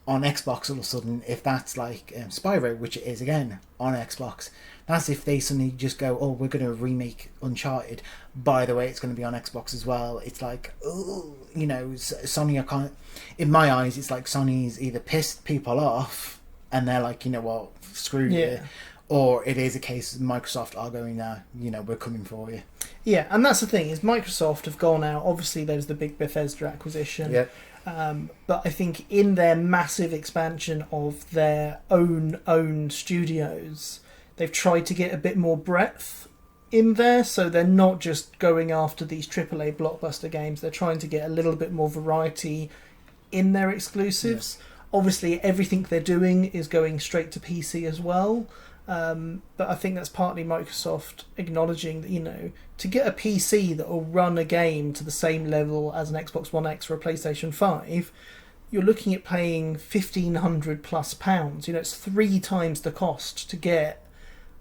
S2: on Xbox all of a sudden. If that's like Spyro, which it is again on Xbox, that's if they suddenly just go, oh, we're going to remake Uncharted. By the way, it's going to be on Xbox as well. It's like, Sony. I can't. In my eyes, it's like Sony's either pissed people off, and they're like, what, screw you. Or it is a case of Microsoft are going, we're coming for you.
S1: Yeah, and that's the thing, is Microsoft have gone out. Obviously, there's the big Bethesda acquisition.
S2: Yeah.
S1: But I think in their massive expansion of their own studios, they've tried to get a bit more breadth in there. So they're not just going after these AAA blockbuster games. They're trying to get a little bit more variety in their exclusives. Yeah. Obviously, everything they're doing is going straight to PC as well. But I think that's partly Microsoft acknowledging that, to get a PC that will run a game to the same level as an Xbox One X or a PlayStation 5, you're looking at paying £1,500+. It's 3 times the cost to get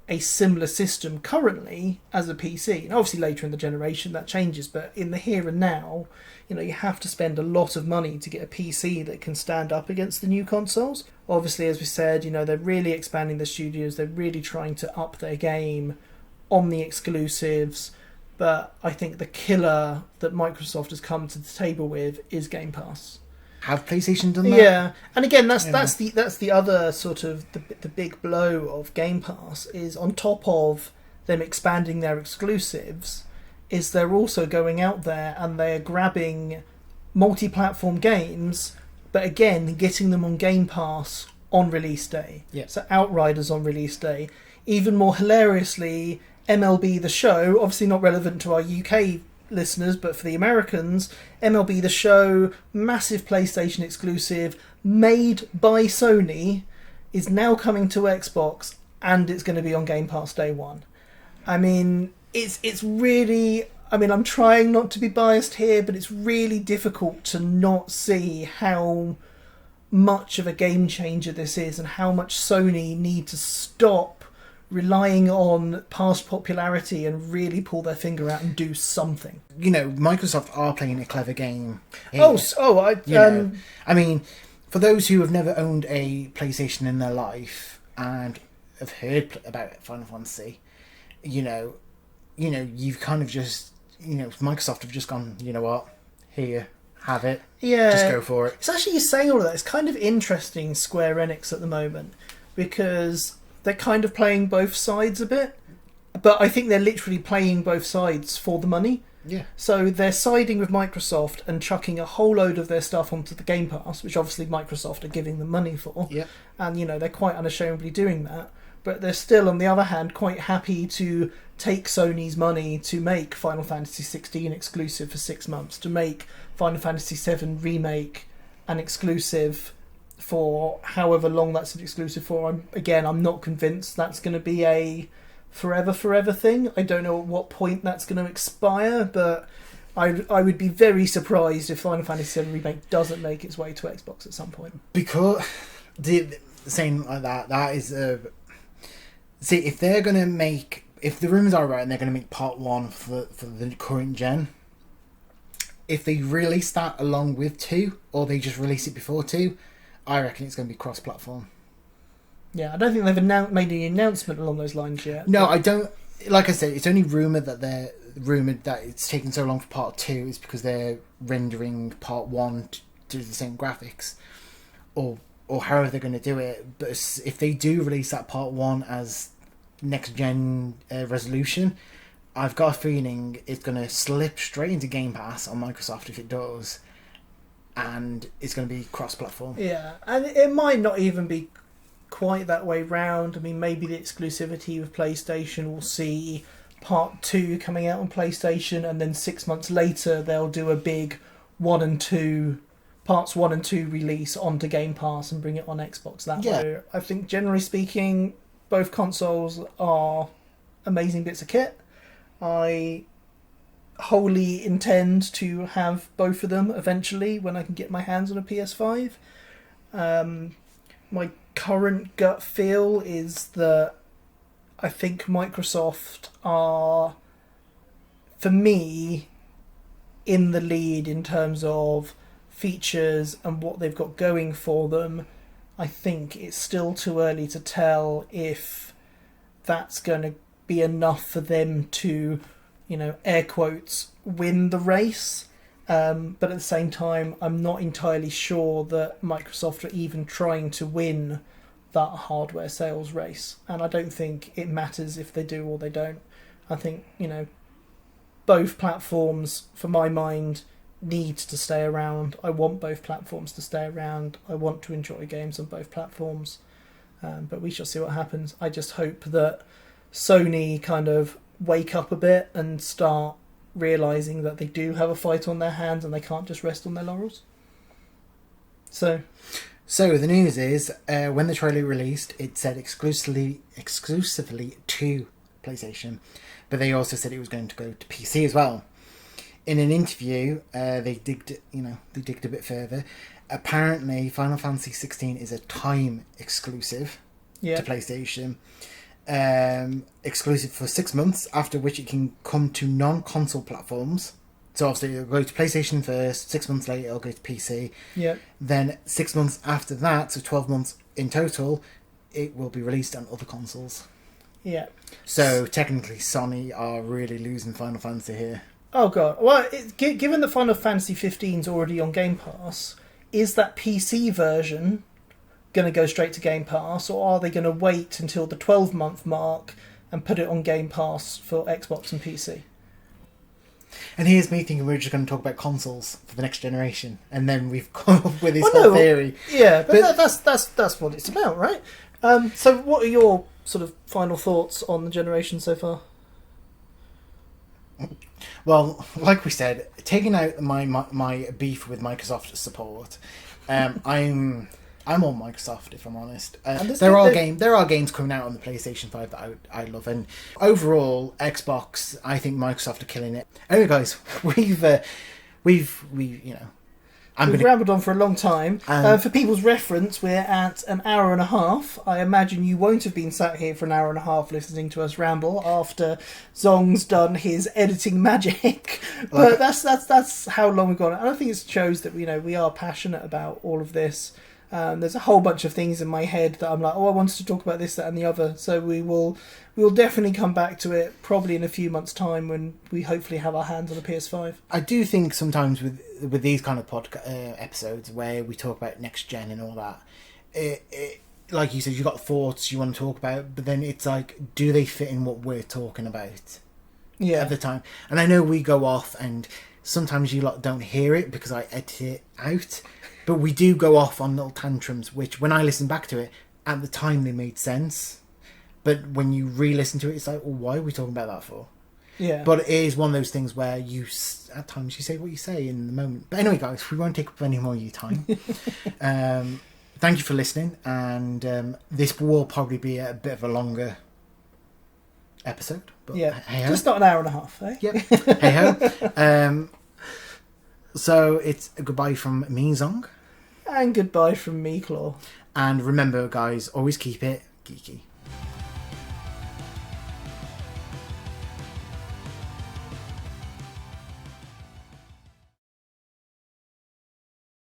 S1: a similar system currently as a PC. And obviously later in the generation that changes, but in the here and now, you have to spend a lot of money to get a PC that can stand up against the new consoles. Obviously, as we said, they're really expanding the studios, they're really trying to up their game on the exclusives, but I think the killer that Microsoft has come to the table with is Game Pass.
S2: Have PlayStation done that?
S1: Yeah, and again, that's the other sort of the big blow of Game Pass, is on top of them expanding their exclusives is they're also going out there and they're grabbing multi-platform games, but again, getting them on Game Pass on release day.
S2: Yeah.
S1: So Outriders on release day. Even more hilariously, MLB The Show, obviously not relevant to our UK listeners, but for the Americans, MLB The Show, massive PlayStation exclusive, made by Sony, is now coming to Xbox, and it's going to be on Game Pass day one. I mean, it's really... I mean, I'm trying not to be biased here, but it's really difficult to not see how much of a game changer this is and how much Sony need to stop relying on past popularity and really pull their finger out and do something.
S2: You know, Microsoft are playing a clever game here. I mean, for those who have never owned a PlayStation in their life and have heard about Final Fantasy, you've kind of just, Microsoft have just gone, you know what, here, have it.
S1: Yeah.
S2: Just go for it.
S1: It's actually, you saying all of that, it's kind of interesting, Square Enix at the moment, because they're kind of playing both sides a bit, but I think they're literally playing both sides for the money.
S2: Yeah.
S1: So they're siding with Microsoft and chucking a whole load of their stuff onto the Game Pass, which obviously Microsoft are giving them money for.
S2: Yeah.
S1: And, they're quite unashamedly doing that. But they're still, on the other hand, quite happy to take Sony's money to make Final Fantasy 16 exclusive for 6 months, to make Final Fantasy 7 Remake an exclusive for however long that's an exclusive for. I'm not convinced that's going to be a forever thing. I don't know at what point that's going to expire, but I would be very surprised if Final Fantasy 7 Remake doesn't make its way to Xbox at some point.
S2: Because saying like that is see, if they're going to make, if the rumours are right and they're going to make part 1 for the current gen, if they release that along with 2, or they just release it before 2, I reckon it's going to be cross-platform.
S1: Yeah, I don't think they've made any announcement along those lines yet.
S2: No, I don't. Like I said, it's only rumoured that it's taken so long for part 2 is because they're rendering part 1 to do the same graphics, or however they're going to do it. But if they do release that part 1 as next gen resolution, I've got a feeling it's going to slip straight into Game Pass on Microsoft if it does, and it's going to be cross-platform.
S1: Yeah, and it might not even be quite that way round. I mean, maybe the exclusivity with PlayStation will see part 2 coming out on PlayStation, and then 6 months later they'll do a big parts 1 and 2 release onto Game Pass and bring it on Xbox that way. I think generally speaking, both consoles are amazing bits of kit. I wholly intend to have both of them eventually when I can get my hands on a PS5. My current gut feel is that I think Microsoft are, for me, in the lead in terms of features and what they've got going for them. I think it's still too early to tell if that's going to be enough for them to, air quotes, win the race. But at the same time, I'm not entirely sure that Microsoft are even trying to win that hardware sales race. And I don't think it matters if they do or they don't. I think, both platforms, for my mind, need to stay around. I want both platforms to stay around. I want to enjoy games on both platforms. But we shall see what happens. I just hope that Sony kind of wake up a bit and start realising that they do have a fight on their hands and they can't just rest on their laurels. So
S2: the news is, when the trailer released, it said exclusively to PlayStation, but they also said it was going to go to PC as well. In an interview, they digged a bit further. Apparently, Final Fantasy 16 is a time exclusive to PlayStation. Exclusive for 6 months, after which it can come to non-console platforms. So obviously it'll go to PlayStation first, 6 months later it'll go to PC.
S1: Yeah.
S2: Then 6 months after that, so 12 months in total, it will be released on other consoles.
S1: Yeah.
S2: So technically Sony are really losing Final Fantasy here.
S1: Oh god. Well, given that Final Fantasy 15 is already on Game Pass, is that PC version going to go straight to Game Pass, or are they going to wait until the 12-month mark and put it on Game Pass for Xbox and PC.
S2: And here's me thinking we're just going to talk about consoles for the next generation, and then we've come up with this whole theory.
S1: Yeah, but that's what it's about, right? So what are your sort of final thoughts on the generation so far?
S2: Well, like we said, taking out my beef with Microsoft support, I'm on Microsoft, if I'm honest. There are games coming out on the PlayStation 5 that I love, and overall Xbox, I think Microsoft are killing it. Anyway, guys, we've
S1: rambled on for a long time. For people's reference, we're at an hour and a half. I imagine you won't have been sat here for an hour and a half listening to us ramble after Zong's done his editing magic. But that's how long we've gone. And I think it shows that we are passionate about all of this. There's a whole bunch of things in my head that I'm like, I wanted to talk about this, that, and the other. So we will definitely come back to it probably in a few months' time when we hopefully have our hands on a PS5.
S2: I do think sometimes with these kind of episodes where we talk about next gen and all that, it like you said, you've got thoughts you want to talk about, but then it's like, do they fit in what we're talking about?
S1: Yeah.
S2: At the time, and I know we go off, and sometimes you lot don't hear it because I edit it out. But we do go off on little tantrums, which when I listen back to it, at the time they made sense. But when you re-listen to it, it's like, well, why are we talking about that for?
S1: Yeah.
S2: But it is one of those things where at times you say what you say in the moment. But anyway, guys, we won't take up any more of your time. Thank you for listening. And this will probably be a bit of a longer episode. But
S1: yeah.
S2: Hey-ho.
S1: Just not an hour and a half, eh?
S2: Yep. Hey-ho. So it's a goodbye from me, Zong.
S1: And goodbye from me, Klaw.
S2: And remember, guys, always keep it geeky.